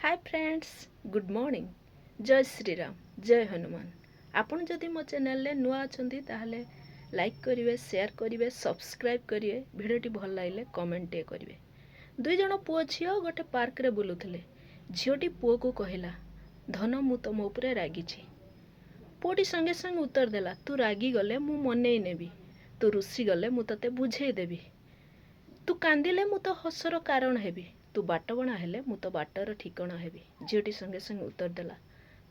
Hi friends good morning जय श्री राम जय हनुमान आपण जदि मो चैनल रे नुआ अछंती ताहले लाइक करिवे शेयर करिवे सब्सक्राइब करिवे भिडियोटी भल लागले कमेंट टे करिवे। दुई जण पुओ झियो गोटे पार्क रे बुलुथिले। झियोटी पुओ को कहिला धन मु तम उपरे रागिछि। पुओटी संगे संगे उत्तर देला तू रागी गले मु मनै नेबी, तू रुसी गले मु तते बुझेई देबी, तू कांदिले मु तो हसर कारण हेबी, तू बाटबणा हेले मु तो बाटर ठिकणा हेबी। झीटी संगे संगे उत्तर देला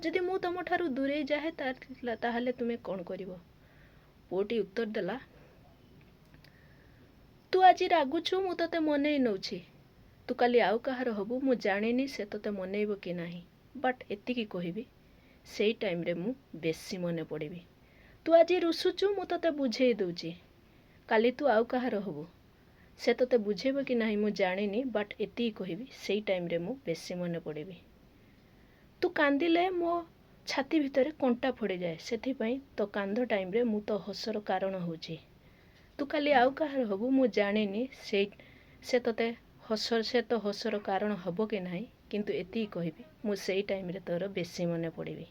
जदि मु तुम ठारू दूरे जाए ताहले तुमे कौन करिवो। पुओटी उत्तर देला तू आज रागुछु मु तते मनै नौछि, तू काली आउ कहार हबु मु जानिनी से तते मनैबो कि नाही, बट एतिकी कहिबी सेई टाइम रे मु बेसी मने पड़िबी। तू आज रुसुछु मु तते बुझेई दउछि, काली तू आउ कहार हबु से तते बुझेबो कि नाही मु जानिनी, बट एतिकी कहिबी सेई टाइम रे मु बेसी मने पड़िबी। तू कांदिले मो छाती भितरे कंटा फोड़ी जाए, सेथि पई तो कांद टाइम रे मु तो हसर कारण होछि। तू काली आउ कहार हबु मु जानिनी से तते हसर कारण हबो कि नाही, किंतु एतिकी कहिबी मु सेई टाइम रे तोर बेसी मने पड़िबी।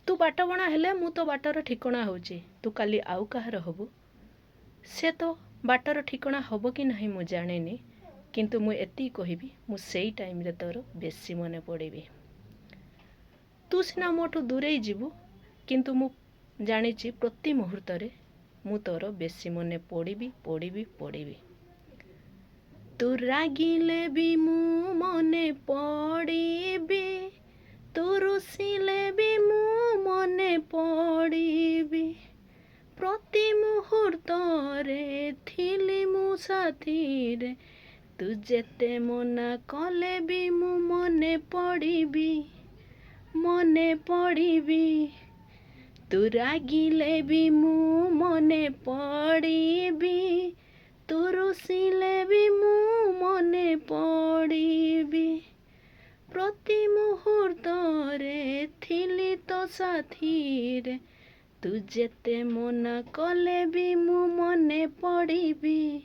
तू बाटबणा हेले मु तो बाटर ठिकणा होछि, तू काली आउ कहार हबु से तो बाटर ठिकणा हबो कि नाही मु जानिनी, किंतु मु एतिकी कहिबी मु सेई टाइम रे तोर बेसी मने पड़िबी। तू सिना मोठू दूरे जीवु, किंतु मु जानिछि प्रति मुहूर्त रे मु तोर बेसी मने पड़िबी पड़िबी पड़िबी। तू रागिले भी मु मने पड़िबी, तू रुसिले भी मु मने पड़िबी, प्रति मुहूर्त रे थिली मु साथी रे, तू जेते मना कले भी मु मने पड़िबी मने पड़िबी। तू रागिले भी मु मने पड़िबी, तू रुसिले भी मु मने पड़िबी, प्रति मुहूर्त रे थिली तो साथी रे, तू जेते मना कले भी मु मने पड़िबी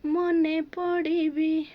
मने पड़िबी।